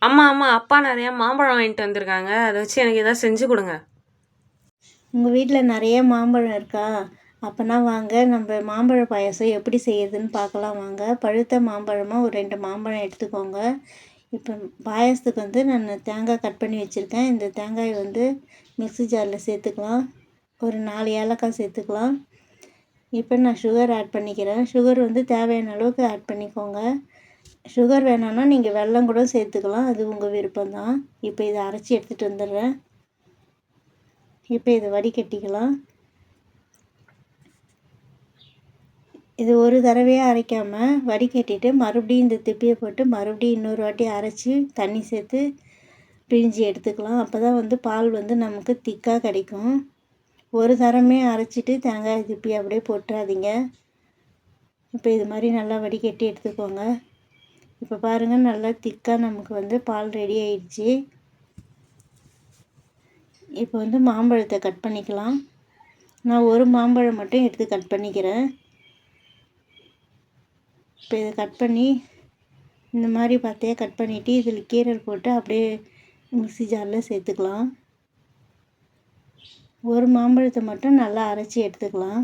அம்மா அம்மா அப்பா நிறையா மாம்பழம் வாங்கிட்டு வந்திருக்காங்க. அதை வச்சு எனக்கு ஏதாவது செஞ்சு கொடுங்க. உங்கள் வீட்டில் நிறைய மாம்பழம் இருக்கா? அப்போனா வாங்க, நம்ம மாம்பழ பாயாசம் எப்படி செய்யறதுன்னு பார்க்கலாம் வாங்க. பழுத்த மாம்பழமாக ஒரு 2 மாம்பழம் எடுத்துக்கோங்க. இப்போ பாயாசத்துக்கு வந்து நான் தேங்காய் கட் பண்ணி வச்சுருக்கேன். இந்த தேங்காய் வந்து மிக்ஸி ஜாரில் சேர்த்துக்கலாம். ஒரு 4 ஏலக்காய் சேர்த்துக்கலாம். இப்போ நான் சுகர் ஆட் பண்ணிக்கிறேன். சுகர் வந்து தேவையான அளவுக்கு ஆட் பண்ணிக்கோங்க. சுகர் வேணான்னா நீங்கள் வெல்லம் கூட சேர்த்துக்கலாம், அது உங்கள் விருப்பம்தான். இப்போ இதை அரைச்சி எடுத்துகிட்டு வந்துடுறேன். இப்போ இதை வடிகட்டிக்கலாம். இது ஒரு தடவையாக அரைக்காமல் வடிகட்டிட்டு மறுபடியும் இந்த திப்பியை போட்டு மறுபடியும் இன்னொரு வாட்டி அரைச்சி தண்ணி சேர்த்து பிழிஞ்சி எடுத்துக்கலாம். அப்போ தான் வந்து பால் வந்து நமக்கு திக்காக கிடைக்கும். ஒரு தரமே அரைச்சிட்டு தேங்காய் திப்பி அப்படியே போட்டுறாதீங்க. இப்போ இது மாதிரி நல்லா வடிகட்டி எடுத்துக்கோங்க. இப்போ பாருங்கள், நல்லா திக்காக நமக்கு வந்து பால் ரெடி ஆயிடுச்சு. இப்போ வந்து மாம்பழத்தை கட் பண்ணிக்கலாம். நான் ஒரு மாம்பழம் மட்டும் எடுத்து கட் பண்ணிக்கிறேன். இப்போ இதை கட் பண்ணி இந்த மாதிரி பார்த்தியா கட் பண்ணிவிட்டு இதில் கீரல் போட்டு அப்படியே மிக்ஸி ஜாரில் சேர்த்துக்கலாம். ஒரு மாம்பழத்தை மட்டும் நல்லா அரைச்சி எடுத்துக்கலாம்.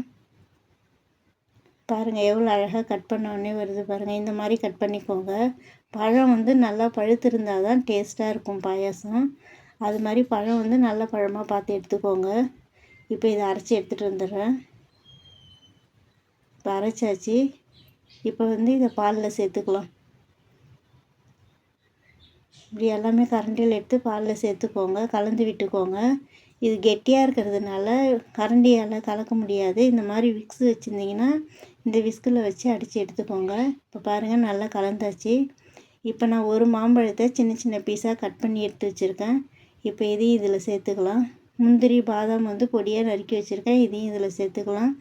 பாருங்கள் எவ்வளோ அழகாக கட் பண்ண உடனே வருது பாருங்கள். இந்த மாதிரி கட் பண்ணிக்கோங்க. பழம் வந்து நல்லா பழுத்திருந்தால் தான் டேஸ்ட்டாக இருக்கும் பாயாசம். அது மாதிரி பழம் வந்து நல்ல பழமாக பார்த்து எடுத்துக்கோங்க. இப்போ இதை அரைச்சி எடுத்துகிட்டு வந்துடுறேன். இப்போ அரைச்சாச்சு. இப்போ வந்து இதை பாலில் சேர்த்துக்கலாம். இப்படி எல்லாமே கரண்டியில் எடுத்து பாலில் சேர்த்துக்கோங்க, கலந்து விட்டுக்கோங்க. இது கெட்டியாக இருக்கிறதுனால கரண்டியால் கலக்க முடியாது. இந்த மாதிரி விக்ஸ் வச்சுருந்தீங்கன்னா இந்த விஸ்கில் வச்சு அடித்து எடுத்துக்கோங்க. இப்போ பாருங்கள், நல்லா கலந்தாச்சு. இப்போ நான் ஒரு மாம்பழத்தை சின்ன சின்ன பீஸாக கட் பண்ணி எடுத்து வச்சுருக்கேன். இப்போ இதையும் இதில் சேர்த்துக்கலாம். முந்திரி பாதாம் வந்து பொடியாக நறுக்கி வச்சுருக்கேன், இதையும் இதில் சேர்த்துக்கலாம்.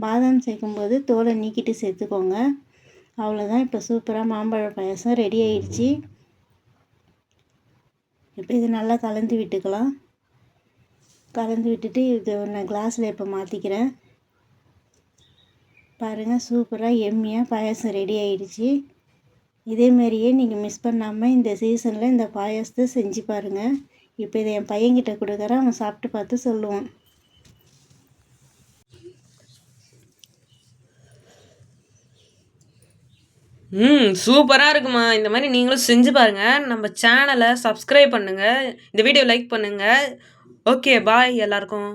பாதாம் சேர்க்கும்போது தோலை நீக்கிட்டு சேர்த்துக்கோங்க. அவ்வளோதான். இப்போ சூப்பராக மாம்பழ பாயாசம் ரெடி ஆயிடுச்சு. இப்போ இது நல்லா கலந்து விட்டுக்கலாம். கலந்து விட்டுட்டு இது நான் கிளாஸில் இப்போ மாற்றிக்கிறேன். பாருங்கள், சூப்பராக எம்மியாக பாயாசம் ரெடி ஆயிடுச்சு. இதேமாரியே நீங்கள் மிஸ் பண்ணாமல் இந்த சீசனில் இந்த பாயாசத்தை செஞ்சு பாருங்கள். இப்போ இதை என் பையன்கிட்ட கொடுக்குறேன், அவன் சாப்பிட்டு பார்த்து சொல்லுவான். சூப்பராக இருக்குமா. இந்த மாதிரி நீங்களும் செஞ்சு பாருங்கள். நம்ம சேனலை சப்ஸ்கிரைப் பண்ணுங்கள், இந்த வீடியோ லைக் பண்ணுங்கள். ஓகே, பாய் எல்லாருக்கும்.